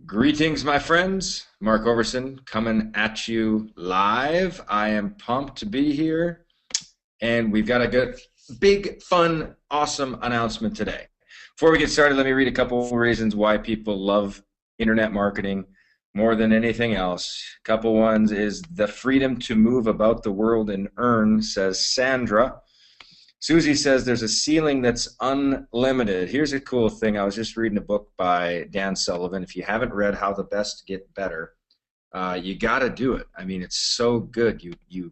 Greetings, my friends. Mark Overson coming at you live. I am pumped to be here, and we've got a good, big, fun, awesome announcement today. Before we get started, let me read a couple of reasons why people love internet marketing more than anything else. A couple ones is the freedom to move about the world and earn, says Sandra. Susie says there's a ceiling that's unlimited. Here's a cool thing. I was just reading a book by Dan Sullivan. If you haven't read How the Best Get Better, you got to do it. I mean, it's so good. You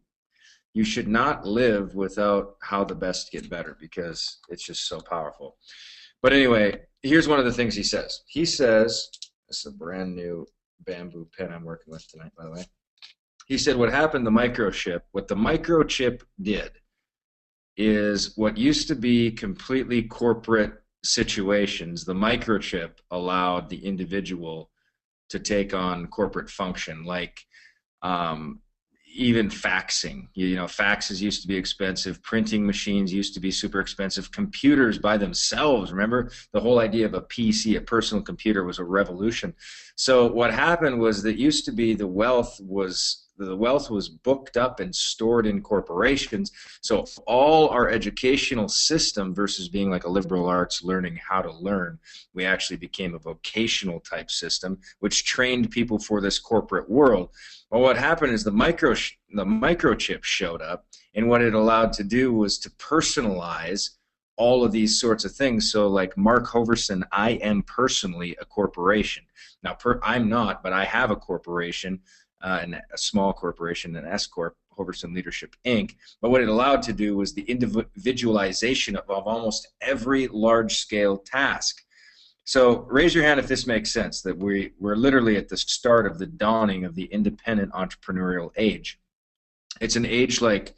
should not live without How the Best Get Better because it's just so powerful. But anyway, here's one of the things he says. He says, this is a brand new bamboo pen I'm working with tonight, by the way. He said what happened, the microchip did is what used to be completely corporate situations, the microchip allowed the individual to take on corporate function, like even faxing. You know, faxes used to be expensive. Printing machines used to be super expensive. Computers by themselves, remember? The whole idea of a PC, a personal computer, was a revolution. So what happened was that used to be the wealth was booked up and stored in corporations. So all our educational system versus being like a liberal arts learning how to learn, we actually became a vocational type system, which trained people for this corporate world. Well, what happened is the microchip showed up, and what it allowed to do was to personalize all of these sorts of things. So like Mark Hoverson, I am personally a corporation. Now, I'm not, but I have a corporation, and a small corporation, an S Corp, Hoverson Leadership Inc. But what it allowed to do was the individualization of almost every large-scale task. So raise your hand if this makes sense, that we're literally at the start of the dawning of the independent entrepreneurial age. It's an age like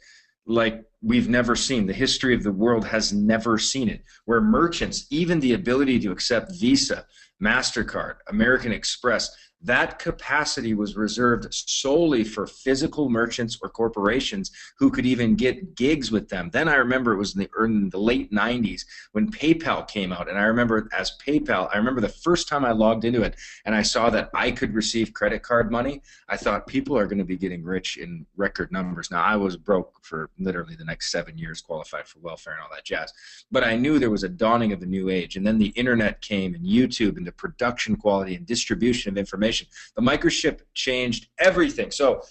we've never seen. The history of the world has never seen it, where merchants, even the ability to accept Visa, MasterCard, American Express, that capacity was reserved solely for physical merchants or corporations who could even get gigs with them. Then I remember it was in the late 90s when PayPal came out, and I remember the first time I logged into it and I saw that I could receive credit card money, I thought people are going to be getting rich in record numbers. Now, I was broke for literally the next 7 years, qualified for welfare and all that jazz, but I knew there was a dawning of a new age, and then the internet came and YouTube and the production quality and distribution of information. The microchip changed everything. So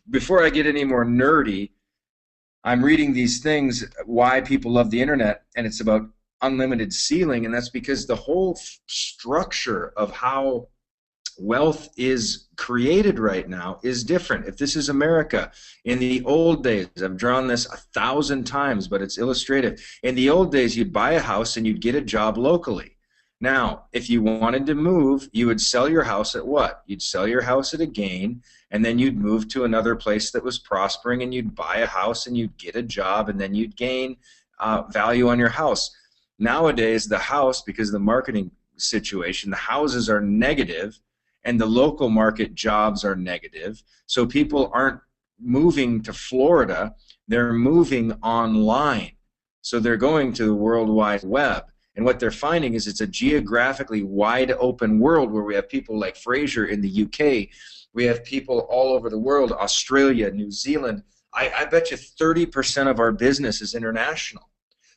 before I get any more nerdy, I'm reading these things, why people love the internet, and it's about unlimited ceiling, and that's because the whole structure of how wealth is created right now is different. If this is America, in the old days, I've drawn this 1,000 times, but it's illustrative. In the old days, you'd buy a house and you'd get a job locally. Now, if you wanted to move, you would sell your house at what? You'd sell your house at a gain, and then you'd move to another place that was prospering, and you'd buy a house, and you'd get a job, and then you'd gain value on your house. Nowadays, the house, because of the marketing situation, the houses are negative, and the local market jobs are negative, so people aren't moving to Florida, they're moving online. So they're going to the World Wide Web. And what they're finding is it's a geographically wide open world where we have people like Fraser in the UK. We have people all over the world, Australia, New Zealand. I bet you 30% of our business is international.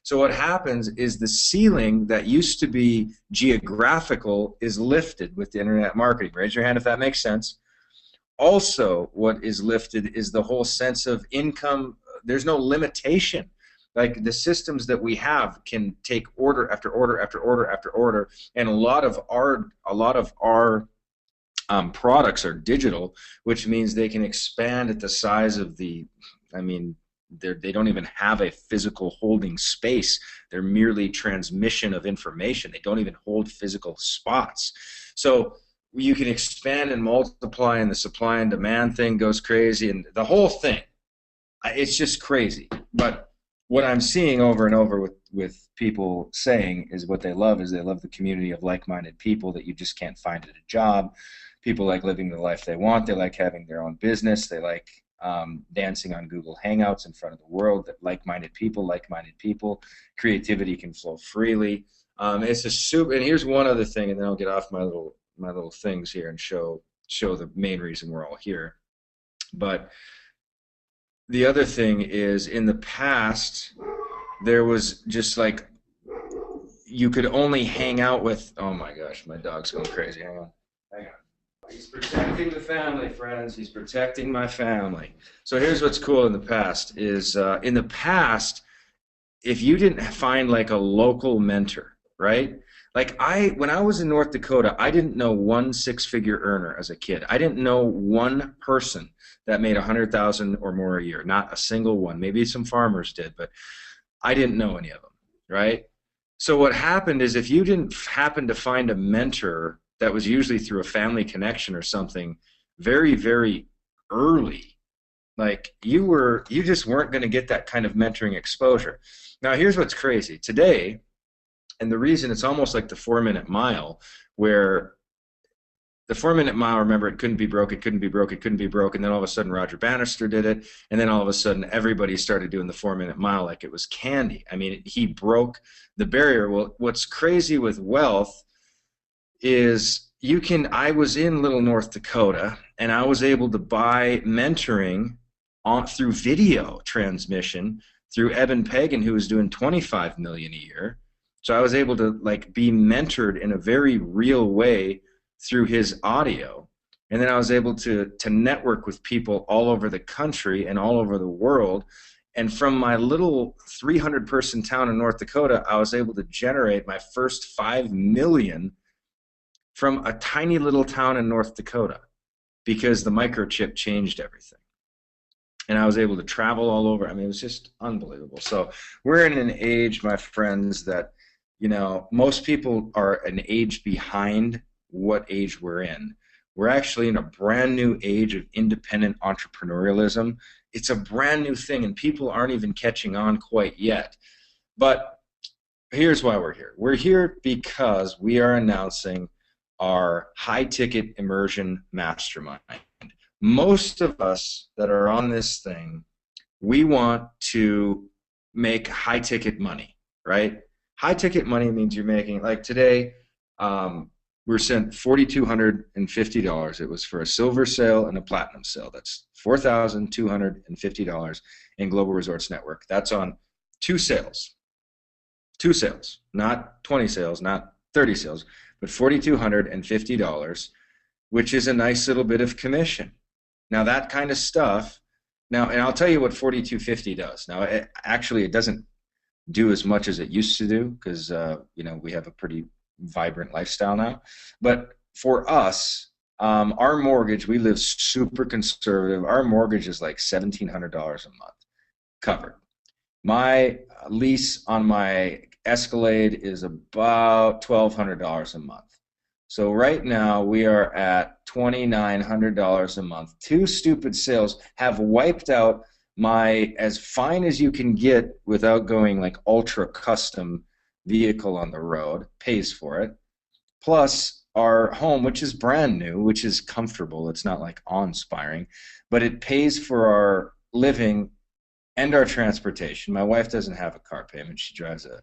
So what happens is the ceiling that used to be geographical is lifted with the internet marketing. Raise your hand if that makes sense. Also, what is lifted is the whole sense of income. There's no limitation. Like the systems that we have can take order after order after order after order, and a lot of our products are digital, which means they can expand at the size of the. I mean, they don't even have a physical holding space. They're merely transmission of information. They don't even hold physical spots. So you can expand and multiply, and the supply and demand thing goes crazy, and the whole thing. It's just crazy, but. What I'm seeing over and over with people saying is what they love is they love the community of like-minded people that you just can't find at a job. People like living the life they want. They like having their own business. They like dancing on Google Hangouts in front of the world. That like-minded people. Creativity can flow freely. It's a super. And here's one other thing, and then I'll get off my my little things here and show the main reason we're all here. But the other thing is, in the past, there was just like, you could only hang out with, oh my gosh, my dog's going crazy. Hang on. He's protecting the family, friends. He's protecting my family. So here's what's cool in the past is, in the past, if you didn't find like a local mentor, right? Like when I was in North Dakota, I didn't know one six-figure earner as a kid. I didn't know one person that made $100,000 or more a year. Not a single one. Maybe some farmers did, but I didn't know any of them, right? So what happened is, if you didn't happen to find a mentor that was usually through a family connection or something very, very early, like you just weren't going to get that kind of mentoring exposure. Now here's what's crazy. Today, and the reason it's almost like the 4-minute mile, where the 4-minute mile, remember, it couldn't be broke, it couldn't be broke, it couldn't be broke, and then all of a sudden Roger Bannister did it, and then all of a sudden everybody started doing the 4-minute mile like it was candy. I mean, he broke the barrier. Well, what's crazy with wealth is I was in Little North Dakota, and I was able to buy mentoring through video transmission through Eben Pagan, who was doing $25 million a year. So I was able to like be mentored in a very real way through his audio, and then I was able to network with people all over the country and all over the world. And from my little 300-person town in North Dakota, I was able to generate my first $5 million from a tiny little town in North Dakota, because the microchip changed everything. And I was able to travel all over. I mean, it was just unbelievable. So we're in an age, my friends, that, you know, most people are an age behind what age we're in. We're actually in a brand new age of independent entrepreneurialism. It's a brand new thing, and people aren't even catching on quite yet. But here's why we're here. We're here because we are announcing our high-ticket immersion mastermind. Most of us that are on this thing, we want to make high-ticket money, right? High-ticket money means you're making, like today, we're sent $4,250. It was for a silver sale and a platinum sale. That's $4,250 in Global Resorts Network. That's on 2 sales. 2 sales, not 20 sales, not 30 sales, but $4,250, which is a nice little bit of commission. Now that kind of stuff, and I'll tell you what $4,250 does. Now, it doesn't do as much as it used to do, because you know, we have a pretty vibrant lifestyle now. But for us, our mortgage, we live super conservative. Our mortgage is like $1,700 a month covered. My lease on my Escalade is about $1,200 a month. So right now we are at $2,900 a month. 2 stupid sales have wiped out my as fine as you can get without going like ultra custom vehicle on the road, pays for it, plus our home, which is brand new, which is comfortable. It's not like awe-inspiring, but it pays for our living and our transportation. My wife doesn't have a car payment. She drives a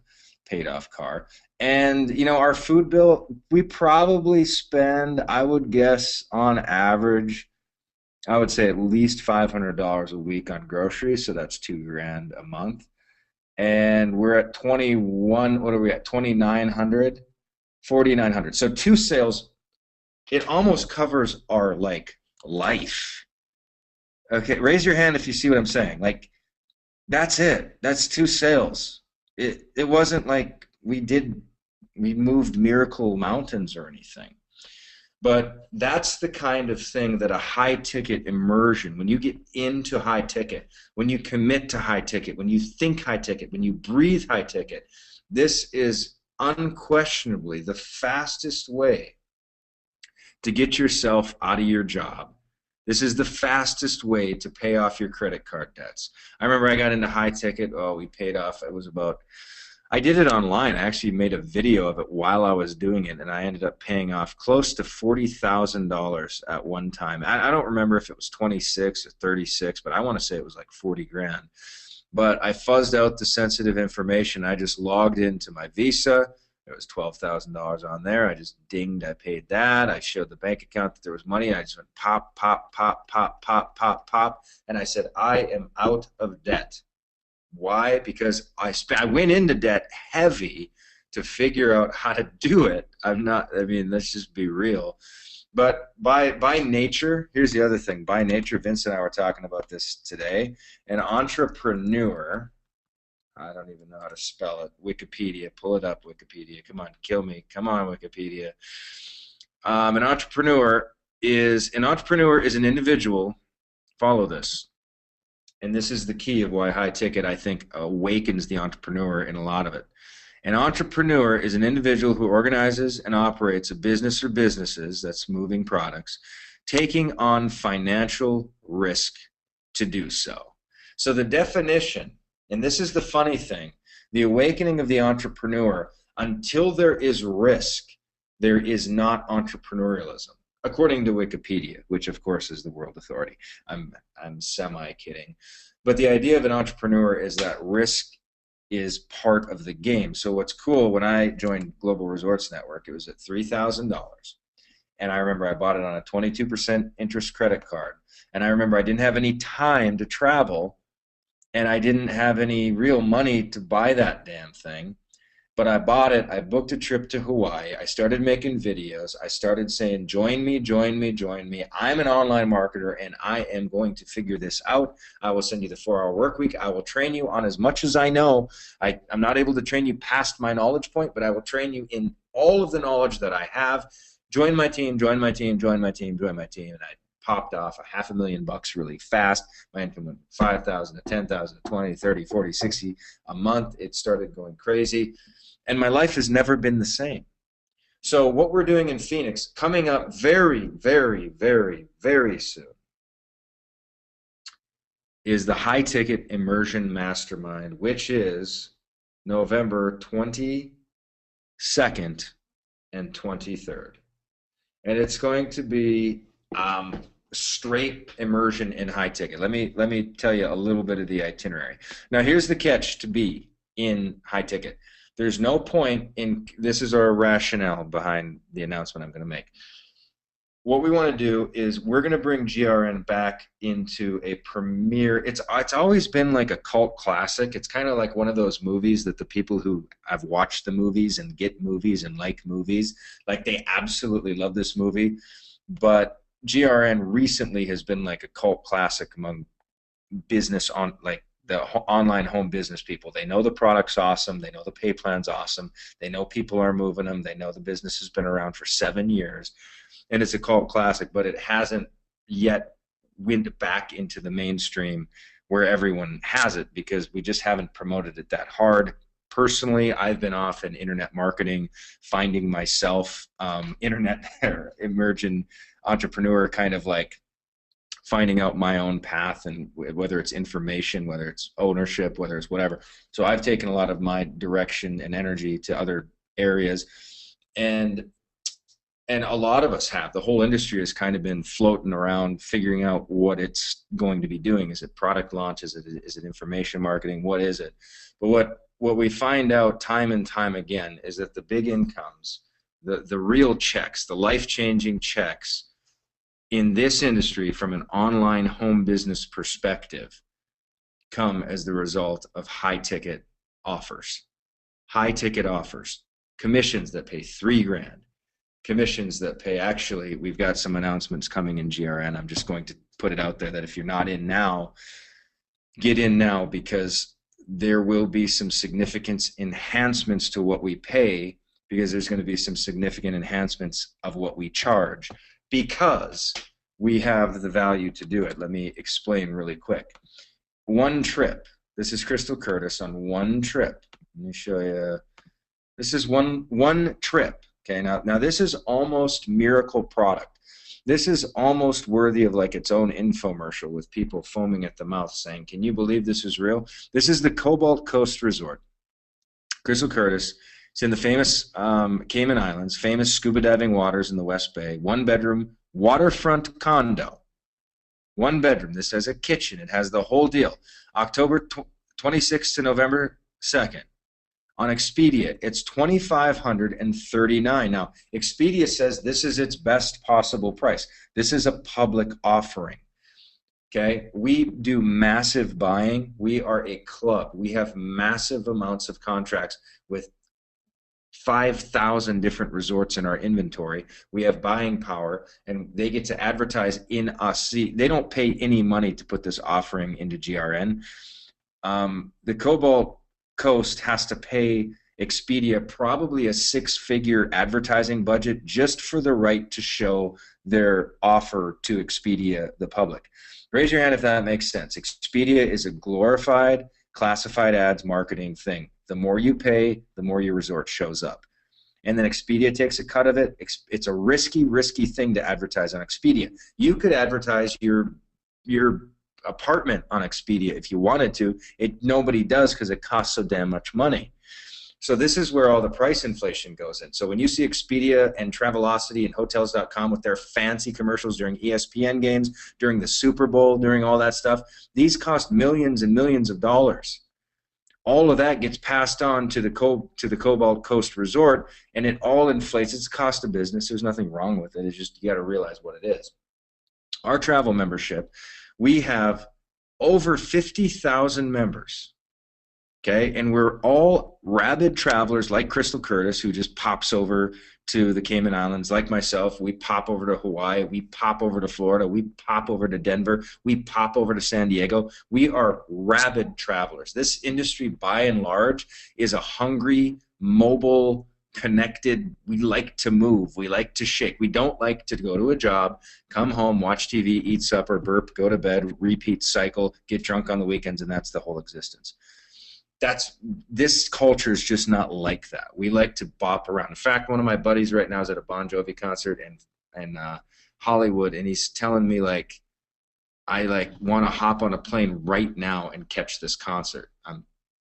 paid-off car. And, you know, our food bill, we probably spend, I would guess, on average, I would say at least $500 a week on groceries, so that's $2,000 a month. And we're at 21, what are we at, 2,900? 4,900. So 2 sales, it almost covers our, like, life. Okay, raise your hand if you see what I'm saying. Like, that's it. That's 2 sales. It wasn't like we moved miracle mountains or anything. But that's the kind of thing that a high-ticket immersion, when you get into high-ticket, when you commit to high-ticket, when you think high-ticket, when you breathe high-ticket, this is unquestionably the fastest way to get yourself out of your job. This is the fastest way to pay off your credit card debts. I remember I got into high-ticket. Oh, we paid off. It was about, I did it online. I actually made a video of it while I was doing it, and I ended up paying off close to $40,000 at one time. I don't remember if it was 26 or 36, but I want to say it was like 40 grand. But I fuzzed out the sensitive information. I just logged into my Visa, There was $12,000 on there. I just dinged. I paid that. I showed the bank account that there was money. I just went pop, pop, pop, pop, pop, pop, pop. And I said, I am out of debt. Why? Because I went into debt heavy to figure out how to do it. I mean, let's just be real. But by nature, here's the other thing. By nature, Vince and I were talking about this today. An entrepreneur, I don't even know how to spell it. Wikipedia, pull it up, Wikipedia. Come on, kill me. Come on, Wikipedia. An entrepreneur is an individual. Follow this. And this is the key of why high ticket, I think, awakens the entrepreneur in a lot of it. An entrepreneur is an individual who organizes and operates a business or businesses, that's moving products, taking on financial risk to do so. So the definition, and this is the funny thing, the awakening of the entrepreneur, until there is risk, there is not entrepreneurialism, according to Wikipedia, which of course is the world authority. I'm semi-kidding. But the idea of an entrepreneur is that risk is part of the game. So what's cool, when I joined Global Resorts Network, it was at $3,000. And I remember I bought it on a 22% interest credit card. And I remember I didn't have any time to travel, and I didn't have any real money to buy that damn thing. But I bought it. I booked a trip to Hawaii. I started making videos. I started saying, join me, join me, join me. I'm an online marketer, and I am going to figure this out. I will send you the 4-hour work week. I will train you on as much as I know. I'm not able to train you past my knowledge point, but I will train you in all of the knowledge that I have. Join my team, join my team, join my team, join my team. And I popped off $500,000 really fast. My income went from 5,000 to 10,000 to 20, 30, 40, 60 a month. It started going crazy. And my life has never been the same. So what we're doing in Phoenix, coming up very, very, very, very soon, is the High Ticket Immersion Mastermind, which is November 22nd and 23rd. And it's going to be straight immersion in high ticket. Let me tell you a little bit of the itinerary. Now here's the catch to be in high ticket. There's no point in, this is our rationale behind the announcement I'm going to make. What we want to do is we're going to bring GRN back into a premiere. It's always been like a cult classic. It's kind of like one of those movies that the people who have watched the movies and get movies and like movies, like they absolutely love this movie. But GRN recently has been like a cult classic among business on like the online home business people. They know the product's awesome. They know the pay plan's awesome. They know people are moving them. They know the business has been around for 7 years. And it's a cult classic, but it hasn't yet went back into the mainstream where everyone has it because we just haven't promoted it that hard. Personally, I've been off in internet marketing, finding myself, internet emerging entrepreneur, kind of like finding out my own path, and whether it's information, whether it's ownership, whether it's whatever. So I've taken a lot of my direction and energy to other areas, and a lot of us have. The whole industry has kind of been floating around figuring out what it's going to be doing. Is it product launch? Is it information marketing? What is it? But what we find out time and time again is that the big incomes, the real checks, the life-changing checks in this industry from an online home business perspective come as the result of high-ticket offers. High-ticket offers. Commissions that pay $3,000. Commissions that pay, actually, we've got some announcements coming in GRN. I'm just going to put it out there that if you're not in now, get in now, because there will be some significant enhancements to what we pay, because there's going to be some significant enhancements of what we charge, because we have the value to do it. Let me explain really quick. One trip. This is Crystal Curtis on one trip. Let me show you. This is one trip. Okay, now this is almost miracle product. This is almost worthy of like its own infomercial with people foaming at the mouth saying, can you believe this is real? This is the Cobalt Coast Resort. Crystal Curtis. It's in the famous Cayman Islands, famous scuba diving waters in the West Bay. 1-bedroom waterfront condo. 1 bedroom. This has a kitchen. It has the whole deal. October 26th to November 2nd. On Expedia, it's $2,539. Now, Expedia says this is its best possible price. This is a public offering. Okay, we do massive buying. We are a club. We have massive amounts of contracts with 5,000 different resorts in our inventory. We have buying power, and they get to advertise in us. See, they don't pay any money to put this offering into GRN. The Cobalt Coast has to pay Expedia probably a six-figure advertising budget just for the right to show their offer to Expedia, the public. Raise your hand if that makes sense. Expedia is a glorified classified ads marketing thing. The more you pay, the more your resort shows up. And then Expedia takes a cut of it. It's a risky thing to advertise on Expedia. You could advertise your apartment on Expedia if you wanted to. Nobody does because it costs so damn much money. So this is where all the price inflation goes in. So when you see Expedia and Travelocity and Hotels.com with their fancy commercials during ESPN games, during the Super Bowl, during all that stuff, these cost millions and millions of dollars. All of that gets passed on to the Cobalt Coast Resort, and it all inflates. It's a cost of business. There's nothing wrong with it. It's just you got to realize what it is. Our travel membership, we have over 50,000 members. Okay, and we're all rabid travelers like Crystal Curtis, who just pops over to the Cayman Islands, like myself. We pop over to Hawaii, we pop over to Florida, we pop over to Denver, we pop over to San Diego. We are rabid travelers. This industry, by and large, is a hungry, mobile, connected. We like to move. We like to shake. We don't like to go to a job, come home, watch TV, eat supper, burp, go to bed, repeat cycle, get drunk on the weekends, and that's the whole existence. This culture is just not like that. We like to bop around. In fact, one of my buddies right now is at a Bon Jovi concert in Hollywood, and he's telling me I want to hop on a plane right now and catch this concert.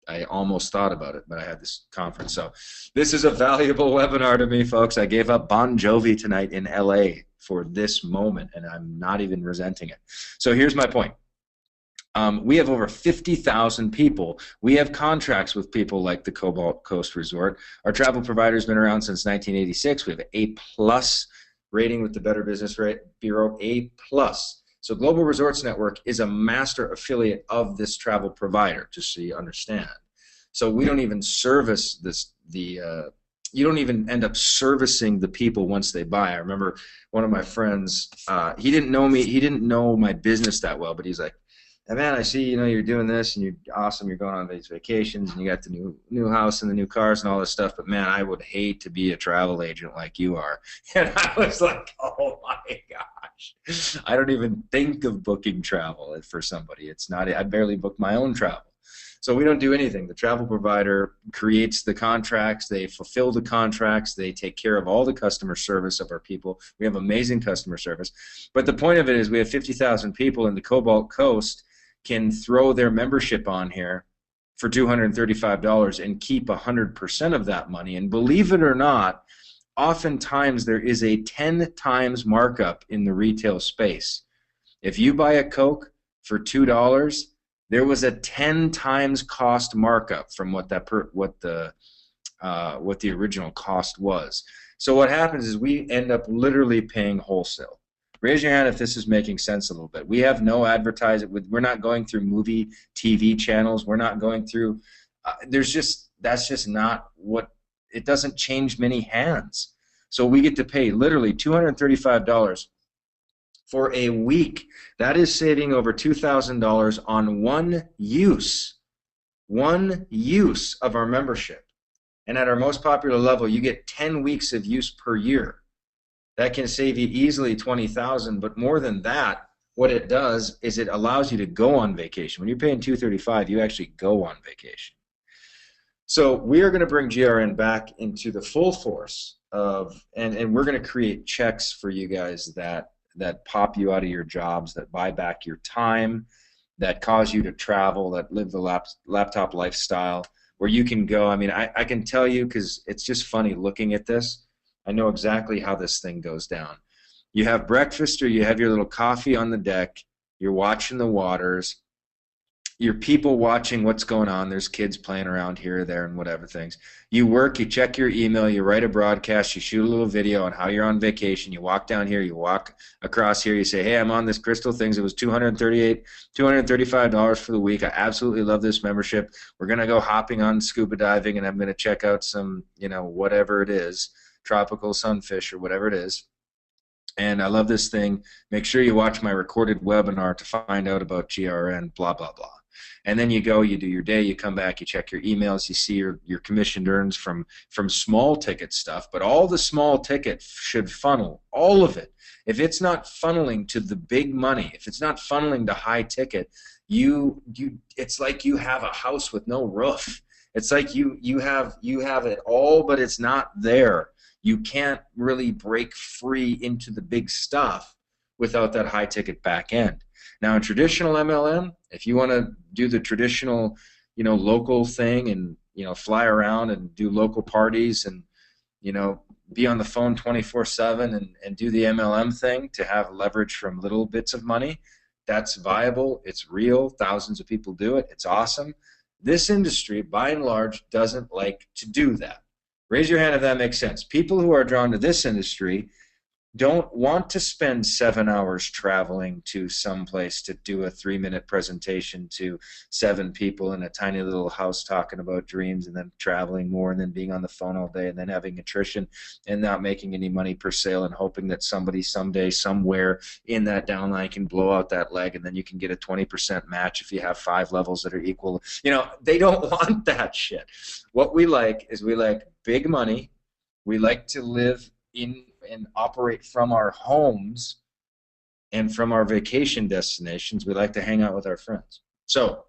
I almost thought about it, but I had this conference. So this is a valuable webinar to me, folks. I gave up Bon Jovi tonight in LA for this moment, and I'm not even resenting it. So here's my point. We have over 50,000 people. We have contracts with people like the Cobalt Coast Resort. Our travel provider's been around since 1986. We have an A+ rating with the Better Business Bureau, A+. So Global Resorts Network is a master affiliate of this travel provider, just so you understand. So we don't even service you don't even end up servicing the people once they buy. I remember one of my friends, he didn't know me, he didn't know my business that well, but he's like, "Hey man, I see you're doing this and you're awesome. You're going on these vacations and you got the new house and the new cars and all this stuff. But man, I would hate to be a travel agent like you are." And I was like, "Oh my gosh, I don't even think of booking travel for somebody. It's not. I barely book my own travel." So we don't do anything. The travel provider creates the contracts. They fulfill the contracts. They take care of all the customer service of our people. We have amazing customer service. But the point of it is we have 50,000 people in the Cobalt Coast can throw their membership on here for $235 and keep 100% of that money. And believe it or not, oftentimes there is a 10 times markup in the retail space. If you buy a Coke for $2, there was a 10 times cost markup from what the original cost was. So what happens is we end up literally paying wholesale. Raise your hand if this is making sense a little bit. We have no advertising. We're not going through movie, TV channels. We're not going through. That's just not what. It doesn't change many hands. So we get to pay literally $235 for a week. That is saving over $2,000 on one use of our membership. And at our most popular level, you get 10 weeks of use per year. That can save you easily $20,000, but more than that, what it does is it allows you to go on vacation. When you're paying $235, you actually go on vacation. So we are going to bring GRN back into the full force of, and we're going to create checks for you guys that pop you out of your jobs, that buy back your time, that cause you to travel, that live the laptop lifestyle, where you can go. I mean, I can tell you, because it's just funny looking at this. I know exactly how this thing goes down. You have breakfast or you have your little coffee on the deck, you're watching the waters, You're people watching what's going on. There's kids playing around here, there, and whatever things. You work, you check your email, you write a broadcast, you shoot a little video on how you're on vacation. You walk down here, you walk across here, you say, hey, I'm on this Crystal Things. It was $235 for the week. I absolutely love this membership. We're going to go hopping on scuba diving, and I'm going to check out some, whatever it is, tropical sunfish or whatever it is. And I love this thing. Make sure you watch my recorded webinar to find out about GRN, blah, blah, blah. And then you go, you do your day, you come back, you check your emails, you see your commissioned earns from small ticket stuff, but all the small ticket should funnel, all of it. If it's not funneling to the big money, if it's not funneling to high ticket, it's like you have a house with no roof. It's like you have it all, but it's not there. You can't really break free into the big stuff without that high ticket back end. Now in traditional MLM, if you want to do the traditional, local thing and, fly around and do local parties and, be on the phone 24/7 and do the MLM thing to have leverage from little bits of money, that's viable, it's real, thousands of people do it, it's awesome. This industry, by and large, doesn't like to do that. Raise your hand if that makes sense. People who are drawn to this industry don't want to spend 7 hours traveling to some place to do a 3-minute presentation to 7 people in a tiny little house talking about dreams, and then traveling more, and then being on the phone all day, and then having attrition and not making any money per sale, and hoping that somebody someday somewhere in that downline can blow out that leg, and then you can get a 20% match if you have 5 levels that are equal. They don't want that shit. What we like is we like big money. We like to live in and operate from our homes and from our vacation destinations. We like to hang out with our friends. So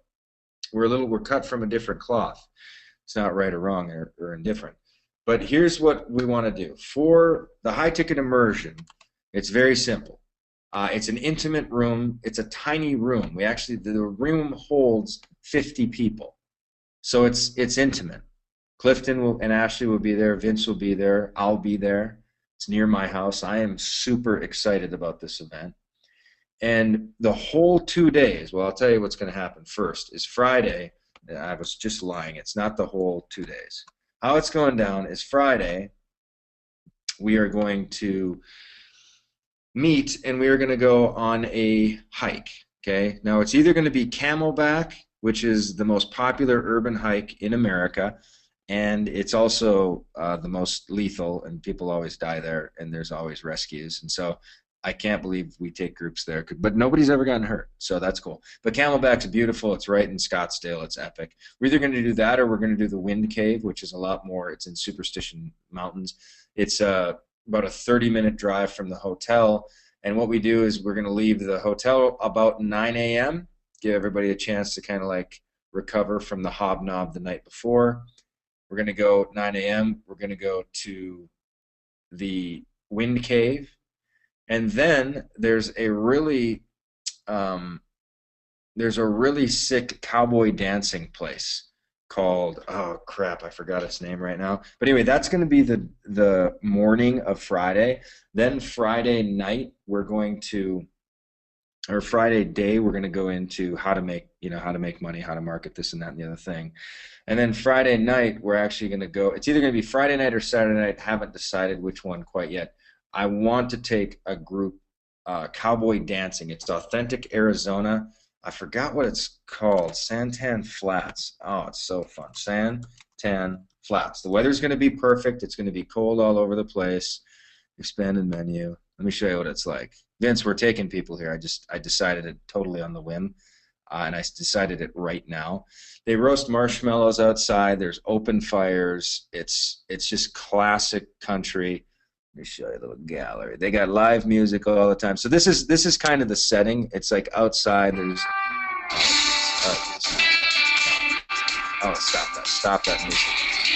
we're cut from a different cloth. It's not right or wrong or indifferent. But here's what we want to do. For the high ticket immersion, it's very simple. It's an intimate room. It's a tiny room. The room holds 50 people. So it's intimate. Clifton and Ashley will be there. Vince will be there. I'll be there. It's near my house. I am super excited about this event. And the whole 2 days, well, I'll tell you what's going to happen first, is Friday. I was just lying. It's not the whole 2 days. How it's going down is Friday, we are going to meet, and we are going to go on a hike. Okay? Now, it's either going to be Camelback, which is the most popular urban hike in America, and it's also the most lethal, and people always die there, and there's always rescues. And so I can't believe we take groups there, but nobody's ever gotten hurt, so that's cool. But Camelback's beautiful. It's right in Scottsdale. It's epic. We're either going to do that, or we're going to do the Wind Cave, which is a lot more. It's in Superstition Mountains. It's about a 30-minute drive from the hotel, and what we do is we're going to leave the hotel about 9 a.m., give everybody a chance to kind of like recover from the hobnob the night before. We're going to go 9 a.m. We're going to go to the Wind Cave. And then there's a really sick cowboy dancing place called, oh crap, I forgot its name right now. But anyway, that's going to be the morning of Friday. Then Friday night Friday day we're going to go into how to make money, how to market this and that and the other thing. And then Friday night we're actually going to go, it's either going to be Friday night or Saturday night, haven't decided which one quite yet. I want to take a group cowboy dancing. It's authentic Arizona. I forgot what it's called. Santan Flats. Oh, it's so fun. Santan Flats. The weather's going to be perfect. It's going to be cold all over the place. Expanded menu. Let me show you what it's like. Vince, we're taking people here. I decided it totally on the whim, and I decided it right now. They roast marshmallows outside. There's open fires. It's just classic country. Let me show you a little gallery. They got live music all the time. So this is kind of the setting. It's like outside. There's stop that music.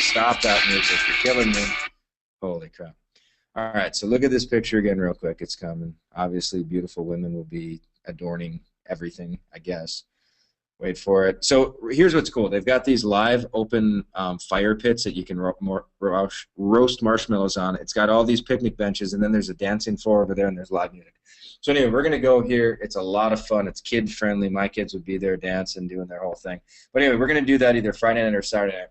Stop that music. You're killing me. Holy crap. All right, so look at this picture again real quick. It's coming. Obviously, beautiful women will be adorning everything, I guess. Wait for it. So here's what's cool. They've got these live open fire pits that you can roast marshmallows on. It's got all these picnic benches, and then there's a dancing floor over there, and there's live music. So anyway, we're going to go here. It's a lot of fun. It's kid-friendly. My kids would be there dancing, doing their whole thing. But anyway, we're going to do that either Friday night or Saturday night.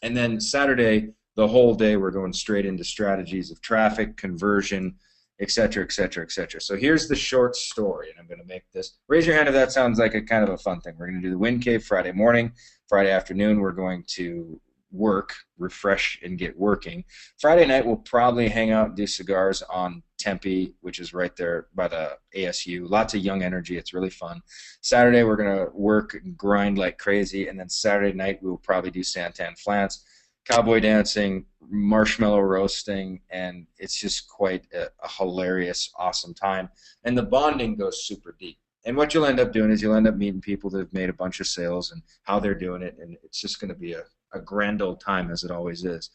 And then Saturday, the whole day, we're going straight into strategies of traffic, conversion, et cetera, et cetera, et cetera. So here's the short story, and I'm going to make this. Raise your hand if that sounds like a kind of a fun thing. We're going to do the Wind Cave Friday morning. Friday afternoon, we're going to work, refresh, and get working. Friday night, we'll probably hang out and do cigars on Tempe, which is right there by the ASU. Lots of young energy. It's really fun. Saturday, we're going to work and grind like crazy, and then Saturday night, we'll probably do Santan Flats, cowboy dancing, marshmallow roasting, and it's just quite a hilarious, awesome time. And the bonding goes super deep. And what you'll end up doing is you'll end up meeting people that have made a bunch of sales and how they're doing it, and it's just going to be a grand old time, as it always is.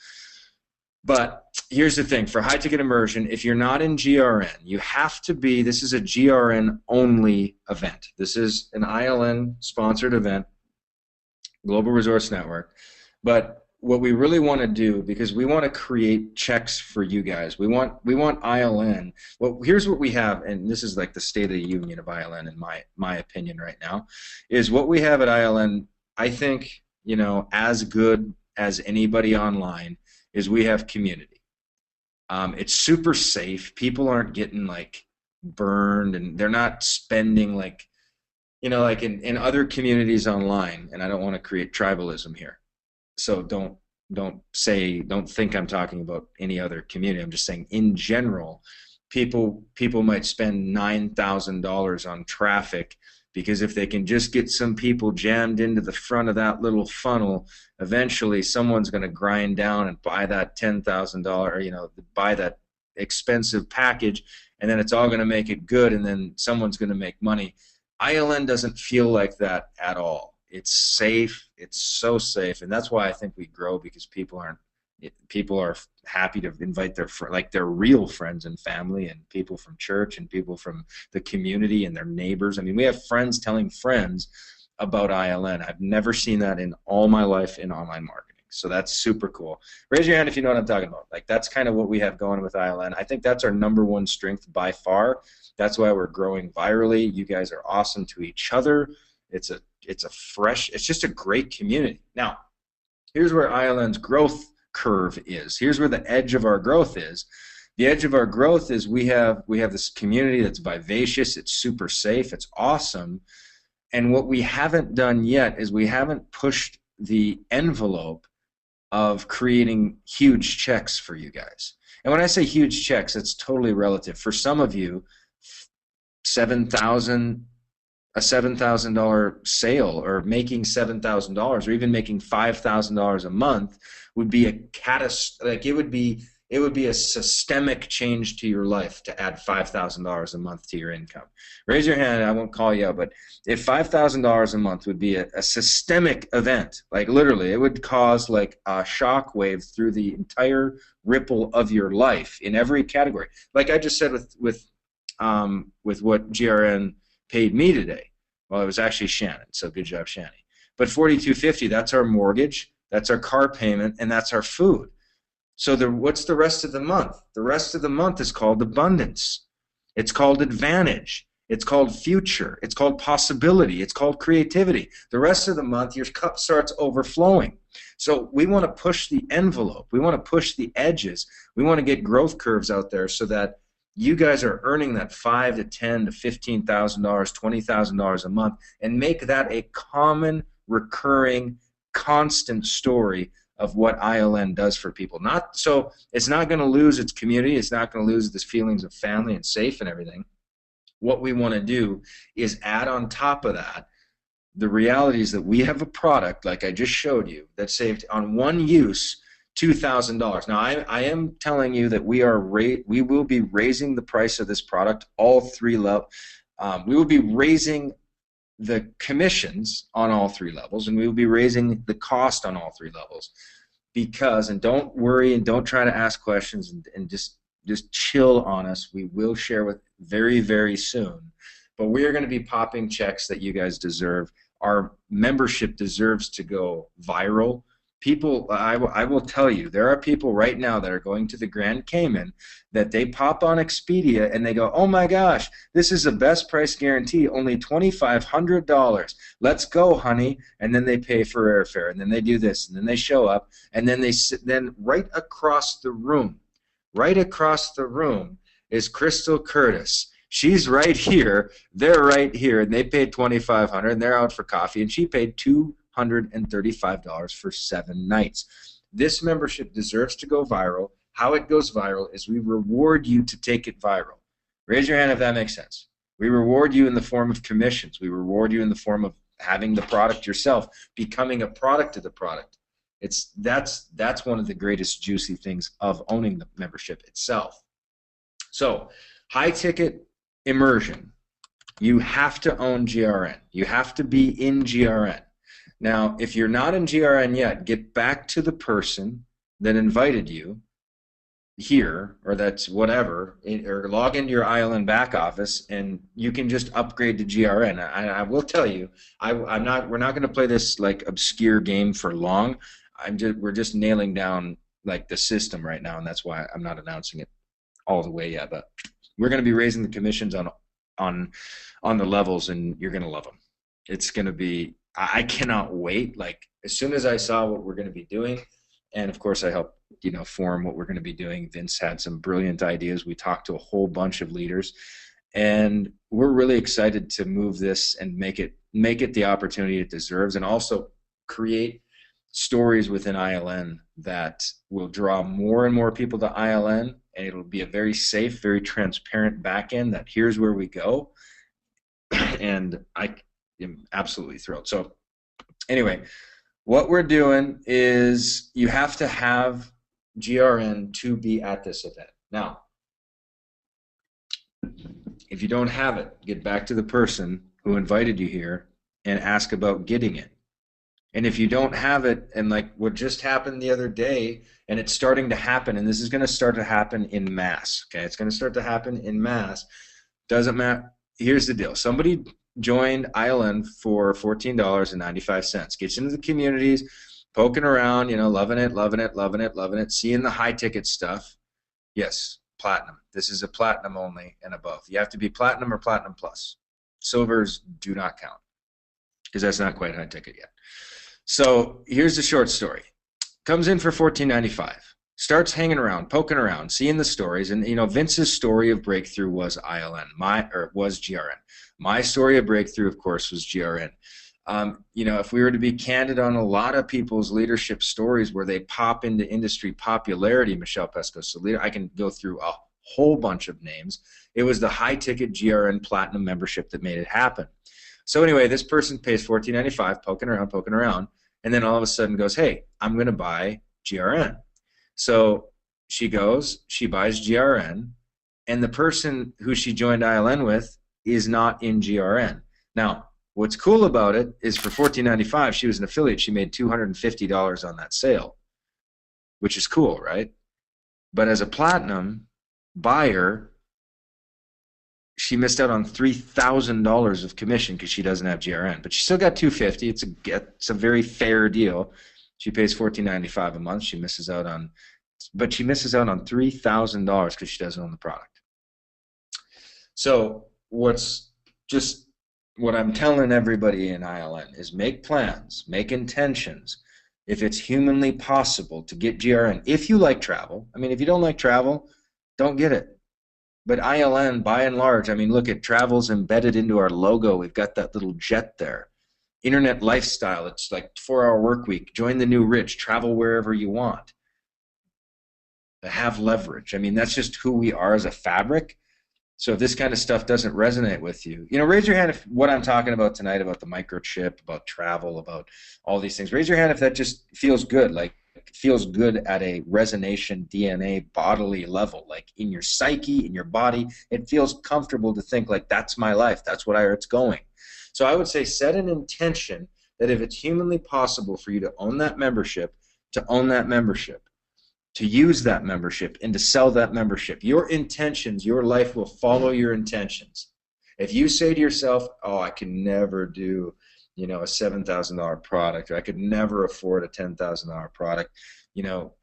But here's the thing. For high-ticket immersion, if you're not in GRN, you have to be, this is a GRN-only event. This is an ILN-sponsored event, Global Resource Network. But what we really want to do, because we want to create checks for you guys, we want ILN. Well, here's what we have, and this is like the state of the union of ILN in my opinion right now, is what we have at ILN, I think, you know, as good as anybody online, is we have community. It's super safe. People aren't getting like burned, and they're not spending like, you know, like in other communities online, and I don't want to create tribalism here. So don't think I'm talking about any other community. I'm just saying in general, people might spend $9,000 on traffic, because if they can just get some people jammed into the front of that little funnel, eventually someone's going to grind down and buy that $10,000, you know, buy that expensive package, and then it's all going to make it good, and then someone's going to make money. ILN doesn't feel like that at all. It's safe. It's so safe, and that's why I think we grow, because people are happy to invite their real friends and family, and people from church, and people from the community, and their neighbors. I mean, we have friends telling friends about ILN. I've never seen that in all my life in online marketing. So that's super cool. Raise your hand if you know what I'm talking about. Like, that's kind of what we have going with ILN. I think that's our #1 strength by far. That's why we're growing virally. You guys are awesome to each other. It's just a great community. Now, here's where ILN's growth curve is. Here's where the edge of our growth is. The edge of our growth is we have this community that's vivacious, it's super safe, it's awesome, and what we haven't done yet is we haven't pushed the envelope of creating huge checks for you guys. And when I say huge checks, it's totally relative. For some of you, a $7,000 sale, or making $7,000, or even making $5,000 a month would be a catastrophic. Like, it would be a systemic change to your life to add $5,000 a month to your income. Raise your hand. I won't call you out, but if $5,000 a month would be a systemic event, like literally, it would cause like a shock wave through the entire ripple of your life in every category. Like I just said with what GRN paid me today. Well, it was actually Shannon, so good job, Shannon. But $4,250, that's our mortgage, that's our car payment, and that's our food. So what's the rest of the month? The rest of the month is called abundance. It's called advantage. It's called future. It's called possibility. It's called creativity. The rest of the month, your cup starts overflowing. So we want to push the envelope. We want to push the edges. We want to get growth curves out there so that you guys are earning that $5,000 to $10,000 to $15,000, $20,000 a month, and make that a common, recurring, constant story of what ILN does for people. So it's not going to lose its community. It's not going to lose this feelings of family and safe and everything. What we want to do is add on top of that the reality is that we have a product, like I just showed you, that saved on one use $2,000. Now, I am telling you that we will be raising the price of this product all 3 levels. We will be raising the commissions on all 3 levels, and we will be raising the cost on all 3 levels. Because, and don't worry and don't try to ask questions, and just chill on us. We will share with very, very soon. But we are going to be popping checks that you guys deserve Our membership deserves to go viral. People, I will tell you, there are people right now that are going to the Grand Cayman that they pop on Expedia and they go, oh my gosh, this is a best price guarantee, only $2,500. Let's go, honey. And then they pay for airfare, and then they do this, and then they show up, and then then right across the room is Crystal Curtis. She's right here, they're right here, and they paid $2,500, and they're out for coffee, and she paid $235 for 7 nights. This membership deserves to go viral. How it goes viral is we reward you to take it viral. Raise your hand if that makes sense. We reward you in the form of commissions. We reward you in the form of having the product yourself, becoming a product of the product. That's one of the greatest juicy things of owning the membership itself. So, high ticket immersion. You have to own GRN. You have to be in GRN. Now, if you're not in GRN yet, get back to the person that invited you here, or that's whatever, or log into your ILN back office, and you can just upgrade to GRN. I will tell you, we're not going to play this like obscure game for long. We're just nailing down like the system right now, and that's why I'm not announcing it all the way yet. But we're going to be raising the commissions on the levels, and you're going to love them. It's going to be, I cannot wait. Like, as soon as I saw what we're going to be doing, and of course I helped form what we're going to be doing. Vince had some brilliant ideas. We talked to a whole bunch of leaders, and we're really excited to move this and make it the opportunity it deserves, and also create stories within ILN that will draw more and more people to ILN, and it'll be a very safe, very transparent back end that here's where we go. And I am absolutely thrilled. So anyway, what we're doing is you have to have GRN to be at this event. Now, if you don't have it, get back to the person who invited you here and ask about getting it. And if you don't have it, and like what just happened the other day, and it's starting to happen, and this is going to start to happen in mass, okay? It's going to start to happen in mass. Doesn't matter. Here's the deal. Somebody joined ILN for $14.95. Gets into the communities, poking around, loving it, seeing the high ticket stuff. Yes, platinum. This is a platinum only and above. You have to be platinum or platinum plus. Silvers do not count because that's not quite high ticket yet. So here's the short story. Comes in for $14.95. Starts hanging around, poking around, seeing the stories, and Vince's story of breakthrough was ILN, was GRN. My story of breakthrough, of course, was GRN. If we were to be candid on a lot of people's leadership stories where they pop into industry popularity, Michelle Pesco's the leader, I can go through a whole bunch of names. It was the high-ticket GRN Platinum membership that made it happen. So anyway, this person pays $14.95, poking around, and then all of a sudden goes, hey, I'm going to buy GRN. So she goes, she buys GRN, and the person who she joined ILN with is not in GRN. Now, what's cool about it is for $14.95, she was an affiliate. She made $250 on that sale, which is cool, right? But as a platinum buyer, she missed out on $3,000 of commission because she doesn't have GRN. But she still got $250. It's a very fair deal. She pays $14.95 a month. She misses out on $3,000 because she doesn't own the product. So what I'm telling everybody in ILN is make plans, make intentions, if it's humanly possible to get GRN. If you like travel, if you don't like travel, don't get it. But ILN, by and large, look at travel's embedded into our logo. We've got that little jet there. Internet lifestyle, it's like 4-hour work week. Join the new rich. Travel wherever you want. Have leverage. That's just who we are as a fabric. So if this kind of stuff doesn't resonate with you, raise your hand if what I'm talking about tonight, about the microchip, about travel, about all these things. Raise your hand if that just feels good, like it feels good at a resonation DNA bodily level, like in your psyche, in your body. It feels comfortable to think like that's my life, that's where it's going. So I would say set an intention that if it's humanly possible for you to own that membership, to use that membership, and to sell that membership. Your intentions, your life will follow your intentions. If you say to yourself, oh, I can never do you know, a $7,000 product, or I could never afford a $10,000 product, you know,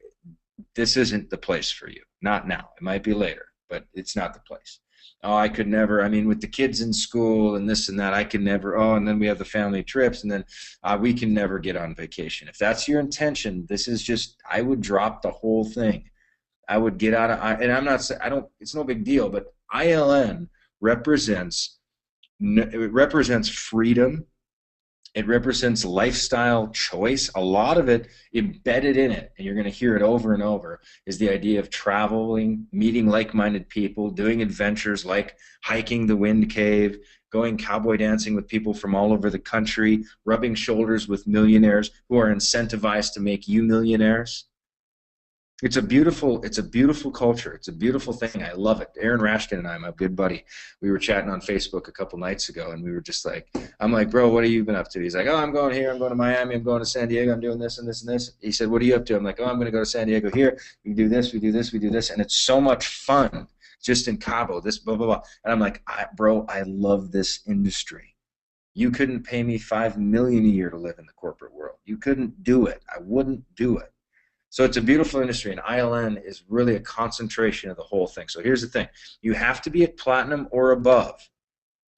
this isn't the place for you. Not now. It might be later, but it's not the place. Oh, I could never. I mean, with the kids in school and this and that, I can never. Oh, and then we have the family trips, and then we can never get on vacation. If that's your intention, this is just. I would drop the whole thing. I would get out of. And I'm not. I don't. It's no big deal. But ILN represents. It represents freedom. It represents lifestyle choice. A lot of it embedded in it, and you're going to hear it over and over, is the idea of traveling, meeting like-minded people, doing adventures like hiking the Wind Cave, going cowboy dancing with people from all over the country, rubbing shoulders with millionaires who are incentivized to make you millionaires. It's a beautiful culture. It's a beautiful thing. I love it. Aaron Rashkin and I, my good buddy, we were chatting on Facebook a couple nights ago, and we were just like, I'm like, bro, what have you been up to? He's like, oh, I'm going here. I'm going to Miami. I'm going to San Diego. I'm doing this and this and this. He said, what are you up to? I'm like, oh, I'm going to go to San Diego here. We do this. We do this. We do this. And it's so much fun just in Cabo, this blah, blah, blah. And I'm like, bro, I love this industry. You couldn't pay me $5 million a year to live in the corporate world. You couldn't do it. I wouldn't do it. So it's a beautiful industry, and ILN is really a concentration of the whole thing. So here's the thing. You have to be at platinum or above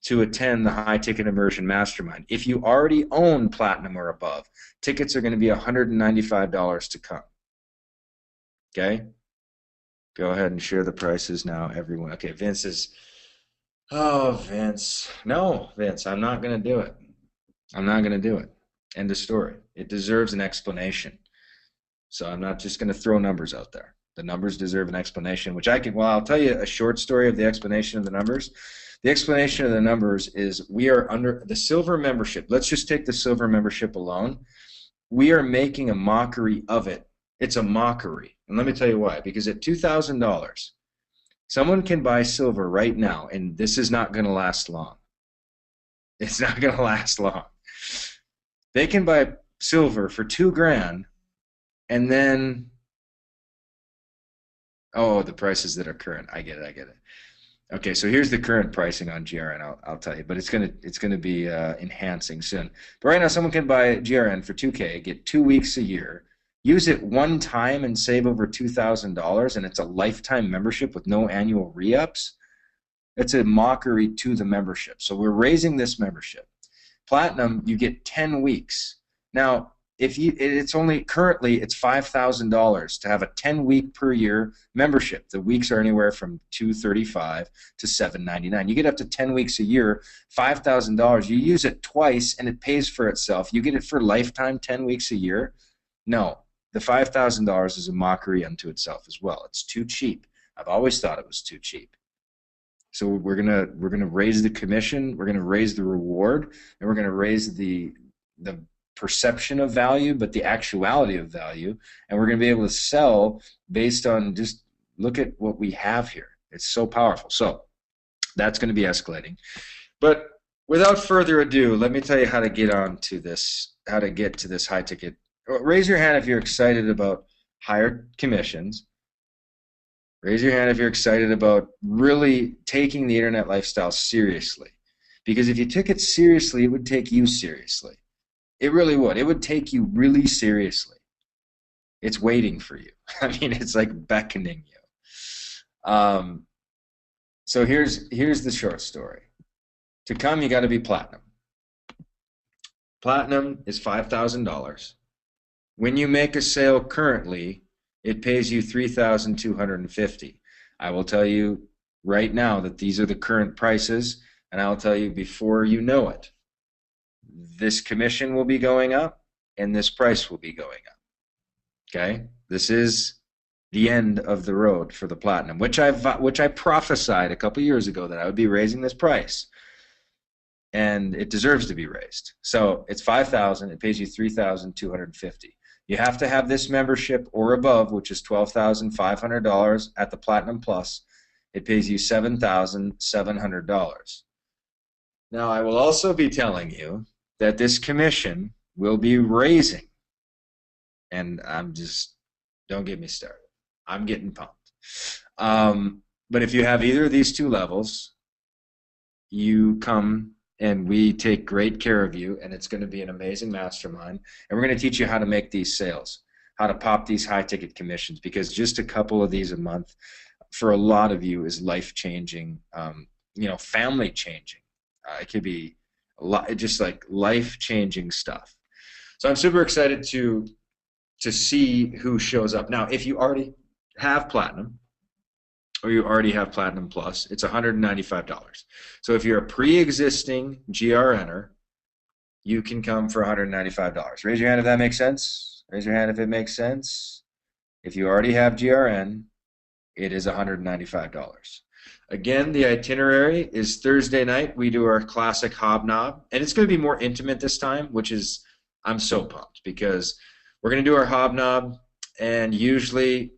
to attend the High Ticket Immersion Mastermind. If you already own platinum or above, tickets are going to be $195 to come. Okay? Go ahead and share the prices now, everyone. Okay, Vince is, oh, Vince. No, Vince, I'm not going to do it. I'm not going to do it. End of story. It deserves an explanation. So I'm not just going to throw numbers out there. The numbers deserve an explanation, which I can, well, I'll tell you a short story of the explanation of the numbers. The explanation of the numbers is we are under the silver membership. Let's just take the silver membership alone. We are making a mockery of it. It's a mockery. And let me tell you why. Because at $2,000, someone can buy silver right now, and this is not going to last long. It's not going to last long. They can buy silver for $2,000. And then, oh, the prices that are current. I get it. Okay, so here's the current pricing on GRN. I'll tell you, but it's gonna be enhancing soon. But right now, someone can buy GRN for $2K, get 2 weeks a year, use it one time, and save over $2,000, and it's a lifetime membership with no annual re-ups. It's a mockery to the membership. So we're raising this membership. Platinum, you get 10 weeks. Now, it's only currently it's $5,000 to have a 10-week per year membership. The weeks are anywhere from $235 to $799. You get up to 10 weeks a year, $5,000. You use it twice and it pays for itself. You get it for lifetime, 10 weeks a year. No, the $5,000 is a mockery unto itself as well. It's too cheap. I've always thought it was too cheap. So we're gonna raise the commission. We're gonna raise the reward, and we're gonna raise the perception of value, but the actuality of value, and we're going to be able to sell based on just look at what we have here. It's so powerful. So that's going to be escalating. But without further ado, let me tell you how to get on to this, how to get to this high ticket. Raise your hand if you're excited about higher commissions. Raise your hand if you're excited about really taking the internet lifestyle seriously. Because if you took it seriously, it would take you seriously. It really would. It would take you really seriously. It's waiting for you. I mean, it's like beckoning you. So here's the short story. To come, you got to be platinum. Platinum is $5,000. When you make a sale currently, it pays you $3,250. I will tell you right now that these are the current prices, and I'll tell you before you know it. This commission will be going up, and this price will be going up. Okay? This is the end of the road for the platinum, which I prophesied a couple years ago that I would be raising this price, and it deserves to be raised. So it's $5,000. It pays you $3,250. You have to have this membership or above, which is $12,500 at the Platinum Plus. It pays you $7,700. Now, I will also be telling you that this commission will be raising. And don't get me started. I'm getting pumped. But if you have either of these two levels, you come and we take great care of you, and it's going to be an amazing mastermind. And we're going to teach you how to make these sales, how to pop these high ticket commissions, because just a couple of these a month for a lot of you is life changing, family changing. It could be a lot, just like life changing stuff. So I'm super excited to see who shows up. Now, if you already have platinum, or you already have Platinum Plus, it's $195. So if you're a pre-existing GRNer, you can come for $195. Raise your hand if that makes sense. Raise your hand if it makes sense. If you already have GRN, it is $195. Again, the itinerary is Thursday night. We do our classic hobnob, and it's going to be more intimate this time, which is, I'm so pumped, because we're going to do our hobnob, and usually